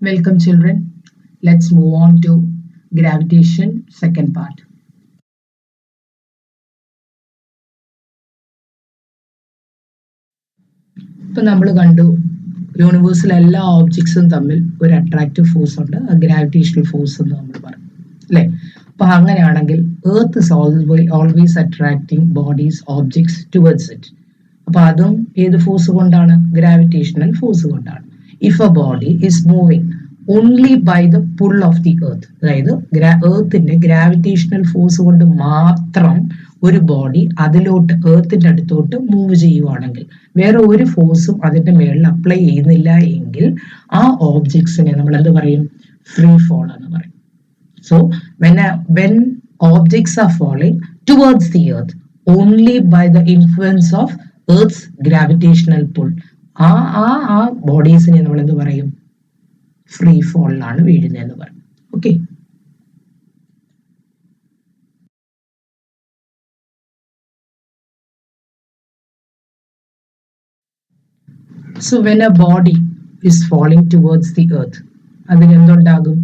Welcome children. Let's move on to gravitation second part. ഇപ്പം നമ്മൾ കണ്ടു യൂണിവേഴ്സിലെ എല്ലാ ഓബ്ജക്ട്സും തമ്മിൽ ഒരു അട്രാക്റ്റീവ് ഫോഴ്സ് ഉണ്ട്, ഗ്രാവിറ്റേഷണൽ ഫോഴ്സ് എന്ന് നമ്മൾ പറയും അല്ലേ. അപ്പൊ അങ്ങനെയാണെങ്കിൽ earth is always attracting bodies objects towards it. അപ്പൊ അതും ഏത് ഫോഴ്സ് കൊണ്ടാണ്? ഗ്രാവിറ്റേഷണൽ ഫോഴ്സ് കൊണ്ടാണ്. If a body is moving only by the pull of the earth, അതായത് എർത്തിന്റെ ഗ്രാവിറ്റേഷണൽ ഫോഴ്സ് കൊണ്ട് മാത്രം ഒരു ബോഡി അതിലോട്ട് എർത്തിന്റെ അടുത്തോട്ട് മൂവ് ചെയ്യുവാണെങ്കിൽ, വേറെ ഒരു ഫോഴ്സും അതിന്റെ മേളിൽ അപ്ലൈ ചെയ്യുന്നില്ല എങ്കിൽ ആ ഓബ്ജക്ട്സിനെ നമ്മൾ എന്ത് പറയും? ഫ്രീ ഫോൾ എന്ന് പറയും. So when objects are falling towards the earth only by the influence of earth's gravitational pull, ആ ബോഡീസിനെ നമ്മൾ എന്ത് പറയും? ഫ്രീ ഫോളിലാണ് വീഴുന്നതെന്ന് പറയും. Okay, so when a body is falling towards the earth, അതിന് എന്തുണ്ടാകും?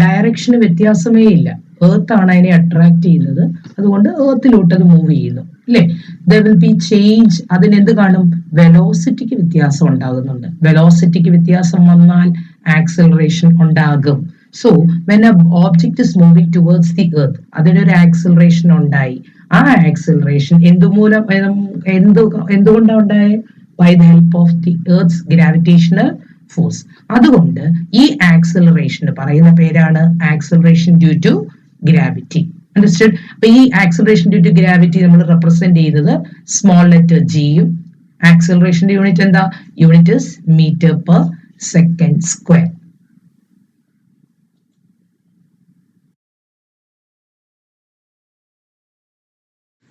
ഡയറക്ഷന് വ്യത്യാസമേ ഇല്ല. എർത്ത് ആണ് അതിനെ അട്രാക്ട് ചെയ്യുന്നത്, അതുകൊണ്ട് എർത്തിലോട്ട് അത് മൂവ് ചെയ്യുന്നു അല്ലേ. there will be change. അതിന് എന്ത് കാണും? വെലോസിറ്റിക്ക് വ്യത്യാസം ഉണ്ടാകുന്നുണ്ട്. വെലോസിറ്റിക്ക് വ്യത്യാസം വന്നാൽ ആക്സലറേഷൻ ഉണ്ടാകും. So when a object is moving towards the earth, അതിനൊരു ആക്സലറേഷൻ ഉണ്ടായി. ആ ആക്സലറേഷൻ എന്തുകൊണ്ടാണ് ഉണ്ടായത്? by the help of the earth's gravitational force. അതുകൊണ്ട് ഈ ആക്സലറേഷൻ പറയുന്ന പേരാണ് acceleration due to gravity. Understood? അപ്പൊ ഈ ആക്സലറേഷൻ ഡ്യൂ ടു ഗ്രാവിറ്റി നമ്മൾ റെപ്രസെന്റ് ചെയ്യുന്നത് സ്മോൾ ലെറ്റർ ജിയും. ആക്സലറേഷന്റെ യൂണിറ്റ് എന്താ? Unit is metre per second square.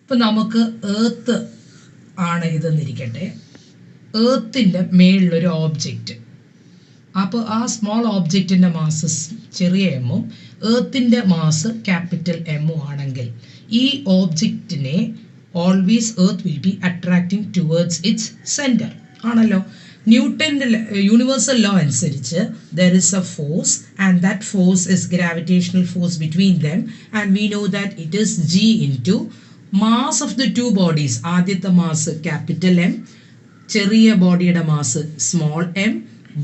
ഇപ്പൊ നമുക്ക് എർത്ത് ആണ് ഇതെന്നിരിക്കട്ടെ. എർത്തിന്റെ മേളിലൊരു ഓബ്ജക്റ്റ്. അപ്പോൾ ആ സ്മോൾ ഓബ്ജക്റ്റിന്റെ മാസ് ചെറിയ എമ്മും എർത്തിന്റെ മാസ് ക്യാപിറ്റൽ എമ്മും ആണെങ്കിൽ ഈ ഓബ്ജക്റ്റിനെ always earth will be attracting towards its centre ആണല്ലോ. ന്യൂട്ടന്റെ യൂണിവേഴ്സൽ ലോ അനുസരിച്ച് there is a force and that force is gravitational force between them and we know that it is g into mass of the two bodies. ആദ്യത്തെ mass capital M, ചെറിയ ബോഡിയുടെ mass small M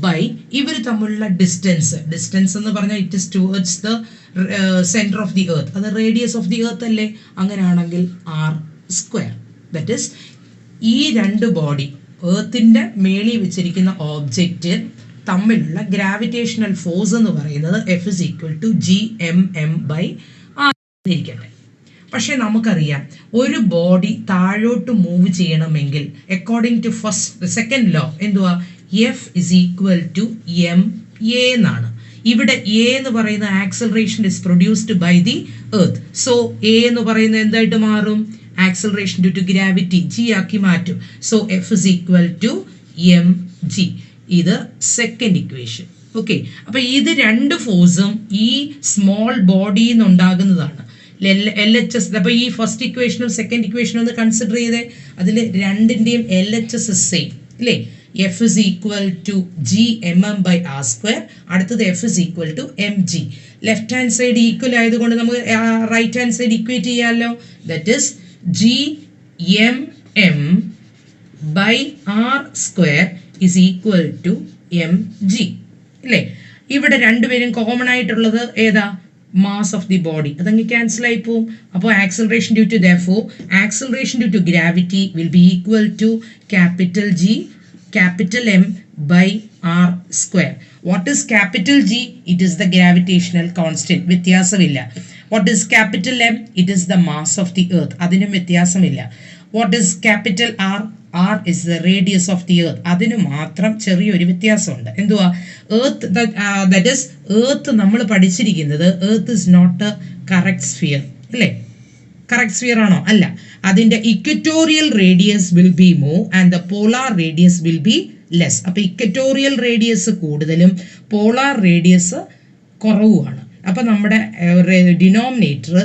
by ഇവർ തമ്മിലുള്ള distance എന്ന് പറഞ്ഞാൽ it is towards the centre of the earth. അത് radius of the earth അല്ലേ? അങ്ങനെയാണെങ്കിൽ ആർ സ്ക്വയർ. ദാറ്റ് ഇസ് ഈ രണ്ട് ബോഡി എർത്തിന്റെ മേളിൽ വെച്ചിരിക്കുന്ന ഓബ്ജക്റ്റ് തമ്മിലുള്ള ഗ്രാവിറ്റേഷണൽ ഫോഴ്സ് എന്ന് പറയുന്നത് F is equal to G M M by R ഇരിക്കട്ടെ. പക്ഷെ നമുക്കറിയാം ഒരു ബോഡി താഴോട്ട് മൂവ് ചെയ്യണമെങ്കിൽ അക്കോർഡിംഗ് ടു സെക്കൻഡ് ലോ എന്തുവാ? F is equal to M A എന്നാണ്. ഇവിടെ എ എന്ന് പറയുന്ന acceleration is produced by the earth. So A എന്ന് പറയുന്നത് എന്തായിട്ട് മാറും? Acceleration due to gravity G ആക്കി മാറ്റും. So F is equal to M G. ഇത് സെക്കൻഡ് ഇക്വേഷൻ. ഓക്കെ, അപ്പൊ ഇത് രണ്ട് ഫോഴ്സും ഈ സ്മോൾ ബോഡിയിൽ നിന്നുണ്ടാകുന്നതാണ്. LHS. അപ്പൊ ഈ ഫസ്റ്റ് ഇക്വേഷനും സെക്കൻഡ് ഇക്വേഷനും ഒന്ന് കൺസിഡർ ചെയ്തേ. അതിൽ രണ്ടിന്റെയും LHS സെയിം അല്ലേ? F is equal to G M M by R square. അടുത്തത് F is equal to M G. Left hand side equal ആയതുകൊണ്ട് നമുക്ക് റൈറ്റ് ഹാൻഡ് സൈഡ് ഇക്വേറ്റ് ചെയ്യാമല്ലോ. That is G M M by R square is equal to M G അല്ലേ? ഇവിടെ രണ്ടുപേരും common ആയിട്ടുള്ളത് ഏതാ? mass of the body. അതങ്ങ് cancel ആയി പോവും. അപ്പോൾ acceleration due to therefore acceleration due to gravity will be equal to capital G capital M by R square. What is capital G? It is the gravitational constant. വ്യത്യാസമില്ല. What is capital M? It is the mass of the earth. അതിനും വ്യത്യാസമില്ല. What is capital R? R is the radius of the earth. അതിന് മാത്രം ചെറിയൊരു വ്യത്യാസമുണ്ട്. എന്തുവാ? Earth that is earth നമ്മൾ പഠിച്ചിരിക്കുന്നത് earth is not a correct sphere അല്ലേ? കറക്റ്റ് സ്ഫിയർ ആണോ? അല്ല. അതിന്റെ equatorial radius will be more and the polar radius will be less. അപ്പൊ ഇക്വറ്റോറിയൽ റേഡിയസ് കൂടുതലും പോളാർ റേഡിയസ് കുറവുമാണ്. അപ്പൊ നമ്മുടെ ഡിനോമിനേറ്റർ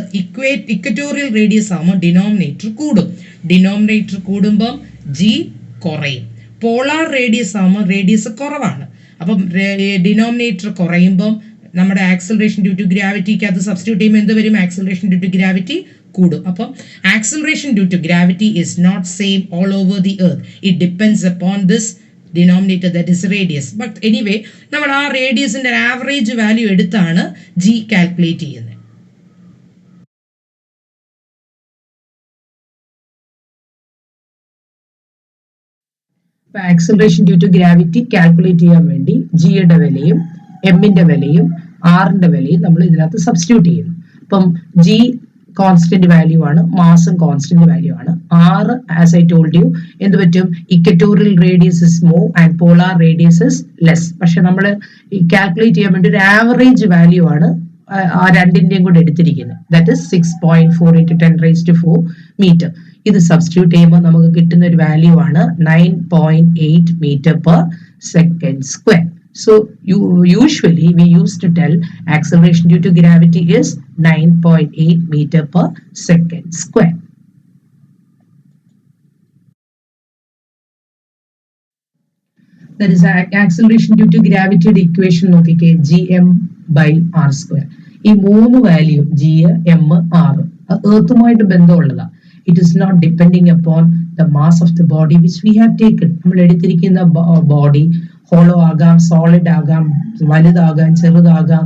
ഇക്വറ്റോറിയൽ റേഡിയസ് ആകുമ്പോൾ ഡിനോമിനേറ്റർ കൂടും. ഡിനോമിനേറ്റർ കൂടുമ്പം ജി കുറയും. പോളാർ റേഡിയസ് ആകുമ്പോൾ റേഡിയസ് കുറവാണ്. അപ്പം ഡിനോമിനേറ്റർ കുറയുമ്പം നമ്മുടെ ആക്സിലറേഷൻ ഡ്യൂ ടു ഗ്രാവിറ്റിക്ക് അത് സബ്സ്റ്റിറ്റ്യൂട്ട് ചെയ്യുമ്പോൾ എന്ത് വരും? ആക്സിലറേഷൻ ഡ്യൂ ടു ഗ്രാവിറ്റി കൂടും. അപ്പം acceleration due to gravity is not same all over the earth. It depends upon this denominator that is radius. But anyway നമ്മൾ ആ റേഡിയസിന്റെ ആവറേജ് വാല്യൂ എടുത്താണ് ജി കാൽക്കുലേറ്റ് ചെയ്യുന്നത്. Acceleration due to gravity calculate ചെയ്യാൻ വേണ്ടി ജിയുടെ വിലയും എമ്മിന്റെ വിലയും ആറിന്റെ വിലയും നമ്മൾ ഇതിനകത്ത് സബ്സ്റ്റിറ്റ്യൂട്ട് ചെയ്യുന്നു. അപ്പം ജി കോൺസ്റ്റന്റ് വാല്യൂ ആണ്, മാസും കോൺസ്റ്റന്റ് വാല്യൂ ആണ്. ആറ് ആസ് ഐ ടോൾഡ് യു എന്ത് പറ്റും? Equatorial radius is more and polar radius is less. പക്ഷെ നമ്മൾ കാൽക്കുലേറ്റ് ചെയ്യാൻ വേണ്ടി ഒരു ആവറേജ് വാല്യൂ ആണ് ആ രണ്ടിന്റെയും കൂടെ എടുത്തിരിക്കുന്നത്. That is 6.4 × 10⁴ metre. ഇത് സബ്സ്റ്റിറ്റ്യൂട്ട് ചെയ്യുമ്പോൾ നമുക്ക് കിട്ടുന്ന ഒരു വാല്യൂ ആണ് 9.8 m/s². So usually we used to tell acceleration due to gravity is 9.8 m/s². That is acceleration due to gravity equation നോക്കിക്കേ, gm/r². ഈ മൂന്ന് value g, m, r എർത്തുമായിട്ട് ബന്ധമുള്ളതാ. It is not depending upon the mass of the body which we have taken. നമ്മൾ എടുത്തിരിക്കുന്ന body hollow ആകാം, solid ആകാം, വലുതാകാം, ചെറുതാകാം,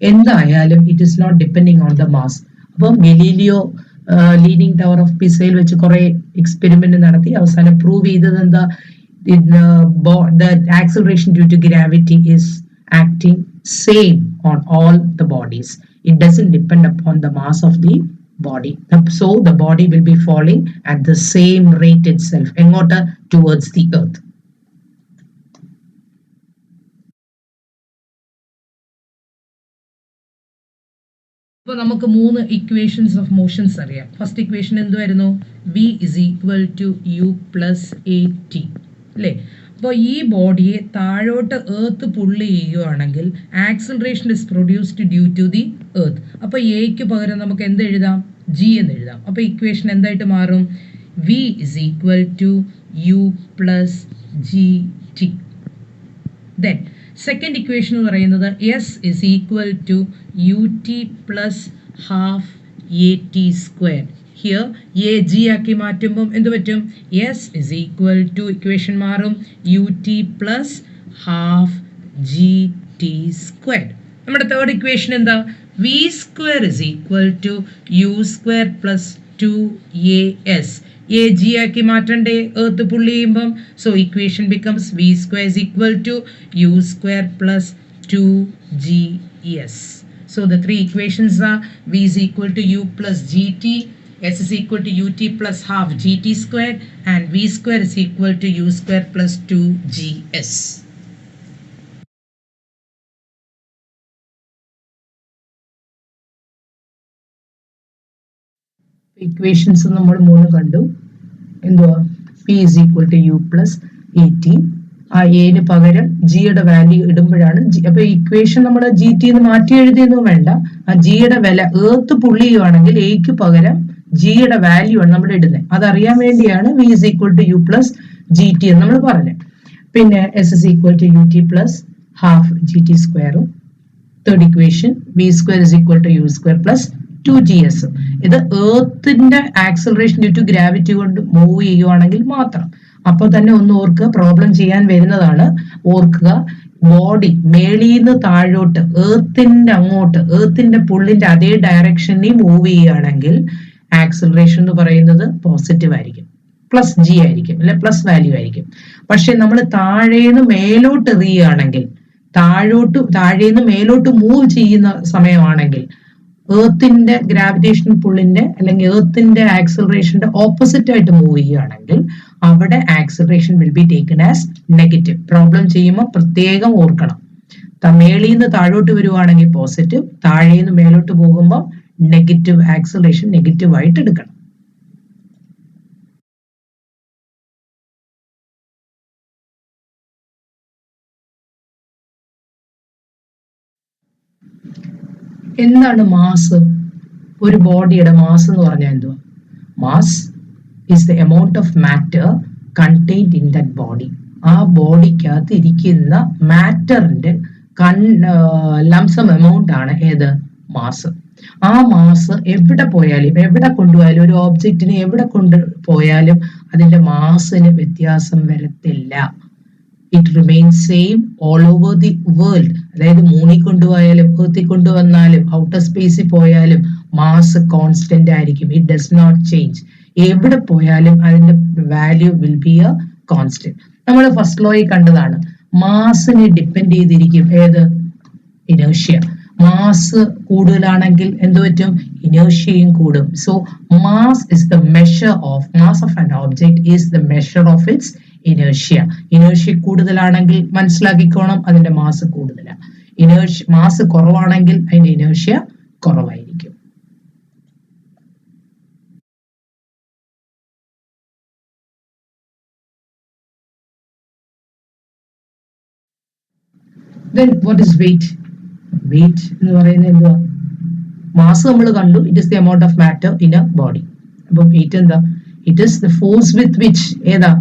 എന്തായാലും it is not depending on the mass. അപ്പം ഗലീലിയോ ലീനിങ് ടവർ ഓഫ് പിസയിൽ വെച്ച് കുറെ എക്സ്പെരിമെന്റ് നടത്തി അവസാനം പ്രൂവ് ചെയ്തത് എന്താ? The acceleration due to gravity is acting same on all the bodies. It doesn't depend upon the mass of the body. So the body will be falling at the same rate itself, engota towards the earth. അപ്പോൾ നമുക്ക് മൂന്ന് equations of motions അറിയാം. First equation എന്തുവായിരുന്നു? v = u + at അല്ലേ? അപ്പോൾ ഈ ബോഡിയെ താഴോട്ട് earth പുള്ളി ചെയ്യുകയാണെങ്കിൽ acceleration is produced due to the earth. അപ്പോൾ എക്ക് പകരം നമുക്ക് എന്ത് എഴുതാം? ജി എന്ന് എഴുതാം. അപ്പോൾ ഇക്വേഷൻ എന്തായിട്ട് മാറും? v = u + gt. Then second equation എന്ന് പറയുന്നത് s = ut + ½ at². Here A G ആക്കി മാറ്റുമ്പം എന്ത് പറ്റും? s = ഇക്വേഷൻ മാറും ut + ½ gt². നമ്മുടെ തേർഡ് ഇക്വേഷൻ എന്താ? v² = u² + 2as. A G ആക്കി മാറ്റണ്ടേ എർത്ത് പുള്ളി ചെയ്യുമ്പം? So equation becomes v² = u² + 2gs. So the three equations are v = u + gt, s = ut + ½ gt² and v² = u² + 2gs. Equations നമ്മൾ മൂന്ന് കണ്ടു. എന്തുവാ? p = u + at. ആ എന് പകരം ജിയുടെ വാല്യൂ ഇടുമ്പോഴാണ് അപ്പൊ ഇക്വേഷൻ നമ്മൾ ജി ടി എന്ന് മാറ്റി എഴുതിയൊന്നും വേണ്ട. ആ ജിയുടെ വില എർത്ത് പുള്ളി ചെയ്യുവാണെങ്കിൽ എക്ക് പകരം ജിയുടെ വാല്യൂ ആണ് നമ്മൾ ഇടുന്നത്. അതറിയാൻ വേണ്ടിയാണ് v = u + gt എന്ന് നമ്മൾ പറഞ്ഞത്. പിന്നെ s = ut + ½ gt². Third equation v² = u² + 2gs. ഇത് എർത്തിന്റെ ആക്സിലറേഷൻ ഡ്യൂ ടു ഗ്രാവിറ്റി കൊണ്ട് മൂവ് ചെയ്യുവാണെങ്കിൽ മാത്രം. അപ്പോൾ തന്നെ ഒന്ന് ഓർക്കുക, പ്രോബ്ലം ചെയ്യാൻ വരുന്നതാണ്. ഓർക്കുക, ബോഡി മേളീന്ന് താഴോട്ട് എർത്തിന്റെ അങ്ങോട്ട് എർത്തിന്റെ പുള്ളിന്റെ അതേ ഡയറക്ഷനിൽ മൂവ് ചെയ്യുകയാണെങ്കിൽ ആക്സിലറേഷൻ എന്ന് പറയുന്നത് പോസിറ്റീവ് ആയിരിക്കും, +g ആയിരിക്കും, അല്ലെ പ്ലസ് വാല്യൂ ആയിരിക്കും. പക്ഷെ നമ്മൾ താഴേന്ന് മേലോട്ട് എറിയുകയാണെങ്കിൽ, താഴേന്ന് മേലോട്ട് മൂവ് ചെയ്യുന്ന സമയമാണെങ്കിൽ എർത്തിന്റെ ഗ്രാവിറ്റേഷൻ പുള്ളിന്റെ അല്ലെങ്കിൽ എർത്തിന്റെ ആക്സിലറേഷന്റെ ഓപ്പോസിറ്റ് ആയിട്ട് മൂവ് ചെയ്യുകയാണെങ്കിൽ അവിടെ acceleration will be taken as negative. Problem ചെയ്യുമ്പോൾ പ്രത്യേകം ഓർക്കണം. മേളിന്ന് താഴോട്ട് വരുവാണെങ്കിൽ പോസിറ്റീവ്, താഴേന്ന് മേലോട്ട് പോകുമ്പോൾ നെഗറ്റീവ്. ആക്സിലറേഷൻ നെഗറ്റീവ് ആയിട്ട് എടുക്കണം. എന്താണ് മാസ്? ഒരു ബോഡിയുടെ മാസ് എന്ന് പറഞ്ഞാൽ എന്തുവാ? Mass is the amount of matter contained in that body. ആ ബോഡിക്കകത്ത് ഇരിക്കുന്ന മാറ്ററിന്റെ ലംസം എമൗണ്ട് ആണ് ഏത്? മാസ്. ആ മാസ് എവിടെ പോയാലും, എവിടെ കൊണ്ടുപോയാലും, ഒരു ഓബ്ജക്റ്റിനെ എവിടെ കൊണ്ടുപോയാലും അതിന്റെ മാസിന് വ്യത്യാസം വരത്തില്ല. It remains same all over the world. അതായത് മൂണിൽ കൊണ്ടുപോയാലും എർത്തിൽ കൊണ്ടുവന്നാലും ഔട്ടർ സ്പേസിൽ പോയാലും മാസ് കോൺസ്റ്റന്റ് ആയിരിക്കും. It does not change. എവിടെ പോയാലും അതിന്റെ value will be a constant. നമ്മൾ ഫസ്റ്റ് ലോയിൽ കണ്ടതാണ്. മാസിനെ ഡിപ്പെൻഡ് ചെയ്തിരിക്കും ഏത്? ഇനേർഷ്യ. മാസ് കൂടുതലാണെങ്കിൽ എന്ത് പറ്റും? ഇനേർഷ്യയും കൂടും. So mass is the measure of mass of an object is the measure of its inertia. Inertia കൂടുതലാണെങ്കിൽ മനസ്സിലാക്കിക്കോണം, അതിന്റെ മാസ് കൂടുതലാണ്. മാസ് കുറവാണെങ്കിൽ അതിന്റെ ഇനേർഷ്യ കുറവായിരിക്കും. Then what is weight? Weight എന്ന് പറയുന്നത് എന്തുവാ? മാസ് നമ്മൾ കണ്ടു, it is the amount of matter in a body. അപ്പൊ വെയിറ്റ് എന്താ? It is the force with which ഏതാ?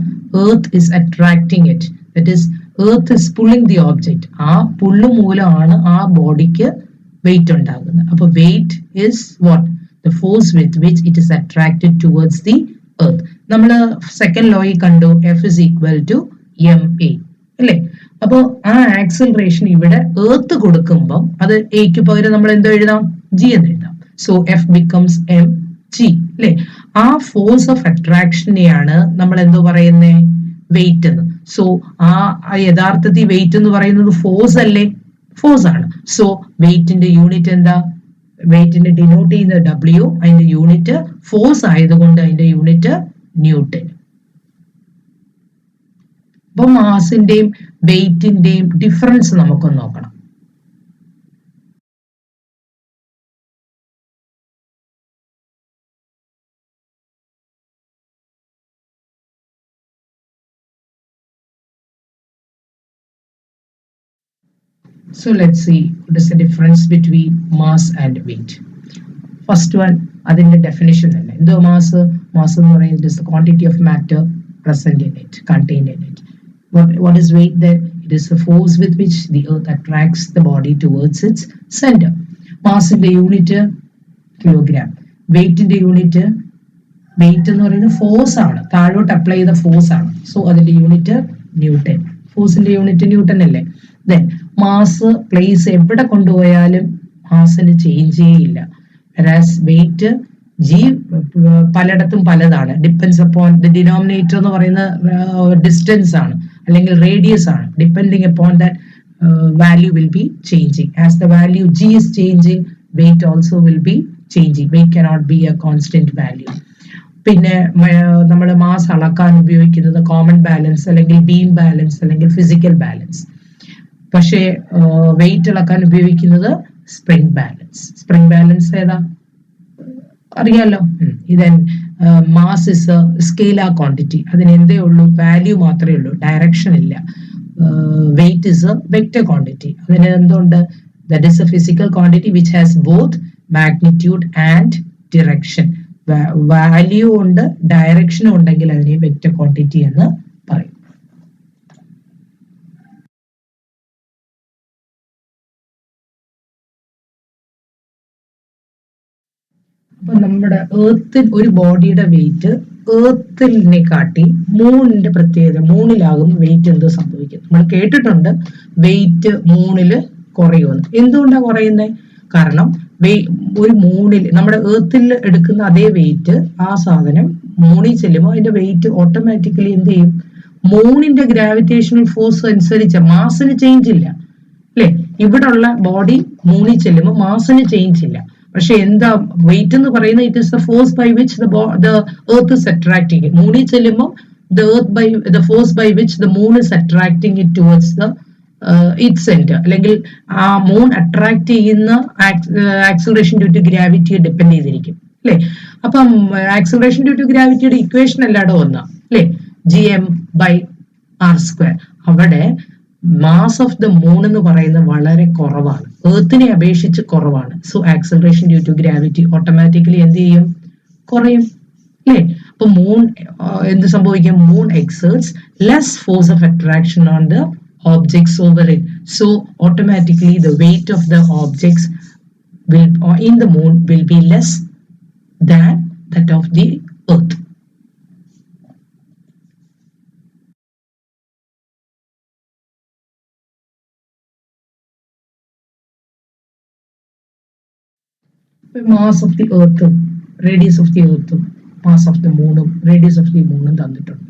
Earth is attracting it. That is earth is pulling the object. ആ pull മൂലമാണ് ആ ബോഡിക്ക് വെയിറ്റ് ഉണ്ടാകുന്നത്. അപ്പൊ weight is what? The force with which it is attracted towards the earth. നമ്മൾ second ലോയിൽ കണ്ടു F is equal to ma അല്ലേ? അപ്പോ ആ ആക്സിലറേഷൻ ഇവിടെ എർത്ത് കൊടുക്കുമ്പോൾ അത് എക്ക് പകരം നമ്മൾ എന്തോ എഴുതാം? ജി എന്ന് എഴുതാം. So F becomes M G അല്ലെ? ആ ഫോഴ്സ് ഓഫ് അട്രാക്ഷനെയാണ് നമ്മൾ എന്തോ പറയുന്നത്? വെയിറ്റ് എന്ന്. സോ ആ യഥാർത്ഥത്തിൽ വെയിറ്റ് എന്ന് പറയുന്നത് ഫോഴ്സ് അല്ലേ? ഫോഴ്സ് ആണ്. സോ വെയിറ്റിന്റെ യൂണിറ്റ് എന്താ? വെയിറ്റിന്റെ ഡിനോട്ട് ചെയ്യുന്ന W, അതിന്റെ യൂണിറ്റ് ഫോഴ്സ് ആയതുകൊണ്ട് അതിന്റെ യൂണിറ്റ് ന്യൂട്ടൺ. അപ്പൊ മാസിന്റെയും വെയിറ്റിന്റെയും ഡിഫറൻസ് നമുക്കൊന്ന് നോക്കണം. So let's see what is the difference between mass and weight. First one, അതിന്റെ definition അല്ലേ? എന്തോ മാസ്? മാസ് എന്ന് പറയുന്നത് is the quantity of matter present in it, contained in it. What is weight then? It is the force with which the earth attracts the body towards its center. Mass in the unit kilogram. Weight in the unit, weight എന്ന് പറയുന്നത് force ആണ്, താഴോട്ട് apply ചെയ്ത force ആണ്. So അതിന്റെ unit newton. ഫോഴ്സിന്റെ unit newton അല്ലേ? Then mass place എവിടെ കൊണ്ടുപോയാലും മാസിന് ചേഞ്ച് ചെയ്യില്ല. വെയിറ്റ് ജി പലയിടത്തും പലതാണ്. ഡിപ്പെൻസ് അപ്പോൺ ദി ഡിനോമിനേറ്റർ എന്ന് പറയുന്ന ഡിസ്റ്റൻസ് ആണ് അല്ലെങ്കിൽ റേഡിയസ് ആണ്. Depending upon that value will be changing. As the value G is changing, weight also will be changing. Weight cannot be a constant value. പിന്നെ നമ്മൾ mass അളക്കാൻ ഉപയോഗിക്കുന്നത് common balance അല്ലെങ്കിൽ ബീം ബാലൻസ് അല്ലെങ്കിൽ physical balance. പക്ഷേ weight അളക്കാൻ ഉപയോഗിക്കുന്നത് spring balance. Spring balance ഏതാ? അറിയാലോ. ഇതൻ മാസ് ഇസ് സ്കെയിലാർ ക്വാണ്ടിറ്റി. അതിന് എന്തേ ഉള്ളൂ? വാല്യൂ മാത്രമേ ഉള്ളൂ, ഡയറക്ഷൻ ഇല്ല. Weight is a vector quantity. അതിന് എന്തുകൊണ്ട്? That is A physical quantity which has both magnitude and direction. Value ഉണ്ട്, ഡയറക്ഷനും ഉണ്ടെങ്കിൽ അതിനെ വെക്റ്റർ ക്വാണ്ടിറ്റി എന്ന് പറയും. അപ്പൊ നമ്മുടെ എർത്തിൽ ഒരു ബോഡിയുടെ വെയിറ്റ് എർത്തിനെ കാട്ടി മൂണിന്റെ പ്രത്യേകത, മൂണിലാകും വെയിറ്റ് എന്തോ സംഭവിക്കും. നമ്മൾ കേട്ടിട്ടുണ്ട് വെയിറ്റ് മൂണില് കുറയുമെന്ന്. എന്തുകൊണ്ടാണ് കുറയുന്നത്? കാരണം ഒരു മൂണിൽ നമ്മുടെ എർത്തിൽ എടുക്കുന്ന അതേ വെയിറ്റ് ആ സാധനം മൂണിൽ ചെല്ലുമ്പോൾ അതിന്റെ വെയിറ്റ് ഓട്ടോമാറ്റിക്കലി എന്ത് ചെയ്യും? മൂണിന്റെ ഗ്രാവിറ്റേഷണൽ ഫോഴ്സ് അനുസരിച്ച് മാസിന് ചേഞ്ച് ഇല്ല അല്ലെ? ഇവിടെ ഉള്ള ബോഡി മൂണിൽ ചെല്ലുമ്പോൾ മാസിന് ചേഞ്ച് ഇല്ല. പക്ഷെ എന്താ വെയിറ്റ് എന്ന് പറയുന്നത്? It is the force by which the earth is attracting. മൂണിൽ ചെല്ലുമ്പോൾ the force by which the moon is attracting it towards the its center, അല്ലെങ്കിൽ ആ മൂൺ അട്രാക്ട് ചെയ്യുന്ന ആക്സിലറേഷൻ ഡ്യൂ ടു ഗ്രാവിറ്റിയെ ഡിപ്പെൻഡ് ചെയ്തിരിക്കും അല്ലെ? അപ്പം ആക്സിലറേഷൻ ഡ്യൂ ടു ഗ്രാവിറ്റിയുടെ ഇക്വേഷൻ അല്ലാതെ വന്ന അല്ലെ? gm/r². അവിടെ മാസ് ഓഫ് ദ മൂൺ എന്ന് പറയുന്നത് വളരെ കുറവാണ്, എർത്തിനെ അപേക്ഷിച്ച് കുറവാണ്. So acceleration due to gravity automatically എന്ത് ചെയ്യും? കുറയും അല്ലേ? അപ്പോൾ മൂൺ എന്ത് സംഭവിക്കും? Moon exerts less force of attraction on the objects over it. So automatically the weight of the objects will in the moon will be less than that of the earth. The mass of the earth, radius of the earth, mass of the moon, radius of the moon തന്നിട്ടുണ്ട്.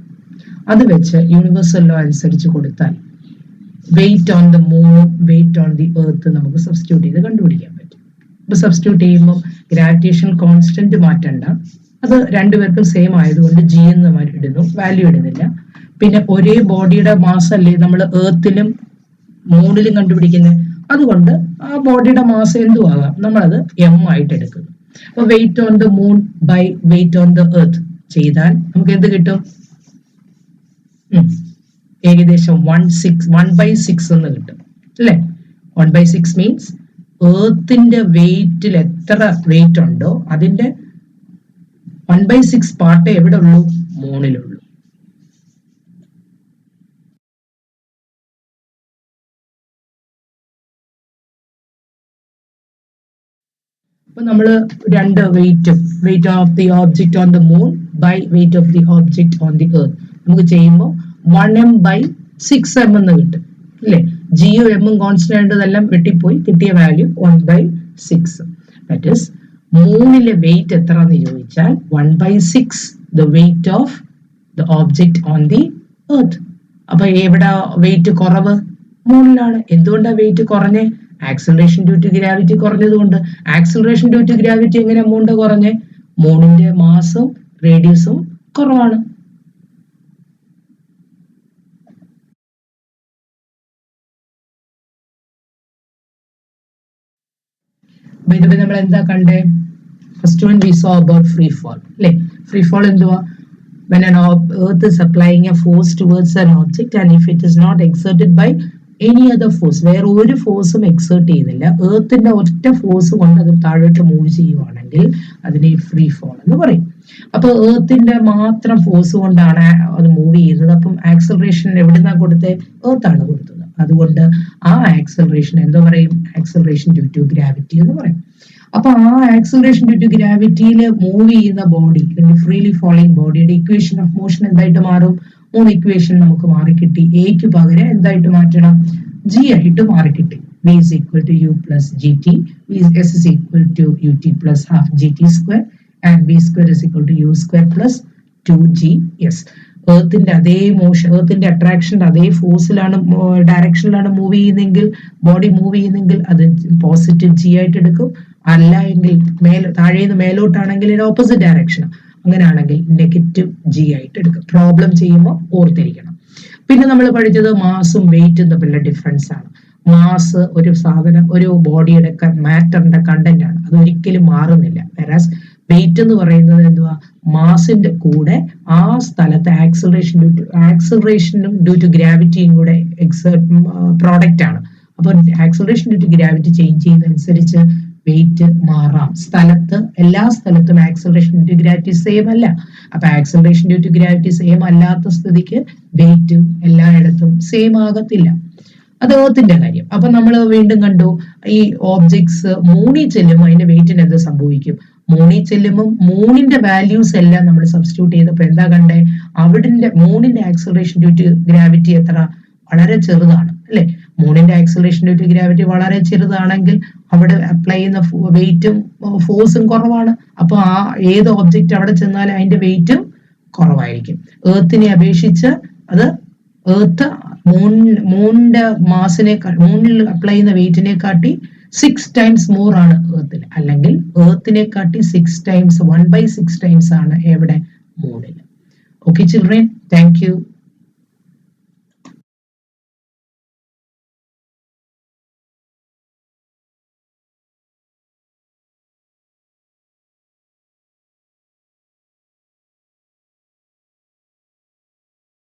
അത് വെച്ച് universal law അനുസരിച്ച് കൊടുത്താൽ weight on the മൂണും weight on the earth നമുക്ക് substitute ചെയ്ത് കണ്ടുപിടിക്കാൻ പറ്റും. ഇപ്പൊ സബ്സ്റ്റിറ്റ്യൂട്ട് ചെയ്യുമ്പോൾ ഗ്രാവിറ്റേഷൻ കോൺസ്റ്റന്റ് മാറ്റണ്ട, അത് രണ്ടുപേർക്കും സെയിം ആയതുകൊണ്ട് ജി എന്ന് ഇടുന്നു, വാല്യൂ ഇടുന്നില്ല. പിന്നെ ഒരേ ബോഡിയുടെ മാസ് അല്ലേ നമ്മൾ എർത്തിലും മൂണിലും കണ്ടുപിടിക്കുന്നത്, അതുകൊണ്ട് ആ ബോഡിയുടെ മാസ് എന്തും ആകാം, നമ്മളത് എം ആയിട്ട് എടുക്കുന്നു. അപ്പൊ weight on the moon by weight on the earth ചെയ്താൽ നമുക്ക് എന്ത് കിട്ടും? ഏകദേശം 1/6 എന്ന് കിട്ടും അല്ലെ. 1/6 മീൻസ് എർത്തിന്റെ വെയിറ്റിൽ എത്ര വെയിറ്റ് ഉണ്ടോ അതിന്റെ 1/6 പാർട്ട് എവിടെ ഉള്ളൂ? മൂണിലുള്ളൂ. അപ്പൊ നമ്മള് രണ്ട് weight of the object on the moon by weight of the object on the earth നമുക്ക് ചെയ്യുമ്പോൾ 1m/6m എന്ന് കിട്ടും അല്ലെ. ജിയും എമ്മും കോൺസ്റ്റന്റ് ഇതെല്ലാം വെട്ടിപ്പോയി, കിട്ടിയ വാല്യൂ 1/6. ദാറ്റ് ഈസ് മൂണിലെ വെയിറ്റ് എത്ര എന്ന് ചോദിച്ചാൽ 1/6 the weight of the object on the earth. അപ്പൊ എവിടെ വെയിറ്റ് കുറവ്? മൂണിലാണ്. എന്തുകൊണ്ടാണ് വെയിറ്റ് കുറഞ്ഞേ? ആക്സിലറേഷൻ ഡ്യൂ ടു ഗ്രാവിറ്റി കുറഞ്ഞതുകൊണ്ട്. ആക്സിലറേഷൻ ഡ്യൂ ടു ഗ്രാവിറ്റി എങ്ങനെ മൂണിന്റെ കുറഞ്ഞേ? മൂണിന്റെ മാസും റേഡിയസും കുറവാണ്. നമ്മൾ എന്താ കണ്ടേ? First one we saw about free fall അല്ലെ. ഫ്രീ ഫോൾ എന്തുവാ? when an earth is applying a force towards an object and if it is not exerted by any other force, വേറെ ഒരു ഫോഴ്സും എക്സേർട്ട് ചെയ്യുന്നില്ല, എർത്തിന്റെ ഒറ്റ ഫോഴ്സ് കൊണ്ട് അത് താഴോട്ട് മൂവ് ചെയ്യുവാണെങ്കിൽ അതിനെ ഫ്രീ ഫോൾ എന്ന് പറയും. അപ്പൊ എർത്തിന്റെ മാത്രം ഫോഴ്സ് കൊണ്ടാണ് അത് മൂവ് ചെയ്യുന്നത്. അപ്പം ആക്സലറേഷൻ എവിടുന്നാ കൊടുത്തത്? എർത്താണ് കൊടുത്തത്. അതുകൊണ്ട് ആ ആക്സലറേഷൻ എന്തോ പറയും? ആക്സലറേഷൻ ഡ്യൂ ടു ഗ്രാവിറ്റി എന്ന് പറയും. അപ്പൊ ആ ആക്സലറേഷൻ ഡ്യൂ ടു ഗ്രാവിറ്റിയിൽ മൂവ് ചെയ്യുന്ന ബോഡി, ഫ്രീലി ഫോളോയിങ് ബോഡിയുടെ ഇക്വേഷൻ ഓഫ് മോഷൻ എന്തായിട്ട് മാറും? മൂന്ന് ഇക്വേഷൻ നമുക്ക് മാറിക്കിട്ടി. എക്ക് പകരം എന്തായിട്ട് മാറ്റണം? ജി ആയിട്ട് മാറിക്കിട്ടി. v is equal to u plus gt, s is equal to ut plus half gt square and v square is equal to u square plus 2gs. എർത്തിന്റെ അതേ മോഷൻ, എർത്തിന്റെ അട്രാക്ഷന്റെ അതേ ഫോഴ്സിലാണ് ഡയറക്ഷനിലാണ് മൂവ് ചെയ്യുന്നെങ്കിൽ, ബോഡി മൂവ് ചെയ്യുന്നെങ്കിൽ അത് positive G ആയിട്ട് എടുക്കും. അല്ല എങ്കിൽ താഴേന്ന് മേലോട്ടാണെങ്കിൽ ഓപ്പോസിറ്റ് ഡയറക്ഷൻ, അങ്ങനെയാണെങ്കിൽ നെഗറ്റീവ് ജി ആയിട്ട് എടുക്കും. പ്രോബ്ലം ചെയ്യുമ്പോൾ ഓർത്തിരിക്കണം. പിന്നെ നമ്മൾ പഠിച്ചത് മാസും വെയിറ്റും തമ്മിലുള്ള ഡിഫറൻസ് ആണ്. മാസ് ഒരു സാധനം, ഒരു ബോഡിയുടെ മാറ്ററിന്റെ കണ്ടന്റ് ആണ്, അത് ഒരിക്കലും മാറുന്നില്ല. വെറാസ് വെയിറ്റ് എന്ന് പറയുന്നത് എന്തുവാ? മാസിന്റെ കൂടെ ആ സ്ഥലത്തെ ആക്സിലറേഷനും ഡ്യൂ ടു ഗ്രാവിറ്റിയും കൂടെ പ്രോഡക്റ്റ് ആണ്. അപ്പൊ acceleration due to gravity change ചെയ്യുന്നതനുസരിച്ച് വെയിറ്റ് മാറാം. എല്ലാ സ്ഥലത്തും acceleration due to gravity same അല്ല. അപ്പൊ acceleration due to gravity same അല്ലാത്ത സ്ഥിതിക്ക് വെയിറ്റ് എല്ലായിടത്തും സെയിം ആകത്തില്ല. അത് എർത്തിന്റെ കാര്യം. അപ്പൊ നമ്മൾ വീണ്ടും കണ്ടു, ഈ ഓബ്ജെക്ട്സ് മൂണിൽ ചെല്ലുമ്പോൾ അതിന്റെ വെയിറ്റിന് എന്ത് സംഭവിക്കും? മൂണിൽ ചെല്ലുമ്പോൾ മൂണിന്റെ വാല്യൂസ് എല്ലാം നമ്മൾ സബ്സ്റ്റിറ്റ്യൂട്ട് ചെയ്തപ്പോൾ എന്താ കണ്ടേ? അവിടിന്റെ മൂണിന്റെ ആക്സിലറേഷൻ ഡ്യൂ ടു ഗ്രാവിറ്റി എത്ര? വളരെ ചെറുതാണ് അല്ലെ. മൂണിന്റെ ആക്സിലറേഷൻ ഡ്യൂ ടു ഗ്രാവിറ്റി വളരെ ചെറുതാണെങ്കിൽ അവിടെ അപ്ലൈ ചെയ്യുന്ന വെയിറ്റും ഫോഴ്സും കുറവാണ്. അപ്പൊ ആ ഏത് ഓബ്ജക്റ്റ് അവിടെ ചെന്നാലും അതിന്റെ വെയിറ്റും കുറവായിരിക്കും. എർത്തിനെ അപേക്ഷിച്ച് അത് എർത്ത് മൂണിന്റെ മൂണിൽ അപ്ലൈ ചെയ്യുന്ന വെയിറ്റിനെ കാട്ടി 6 times മോർ ആണ് എർത്തിൽ. അല്ലെങ്കിൽ എർത്തിനെ കാട്ടി 6 times 1/6 times ആണ് എവിടെ? മൂണിൽ. Okay children, thank U.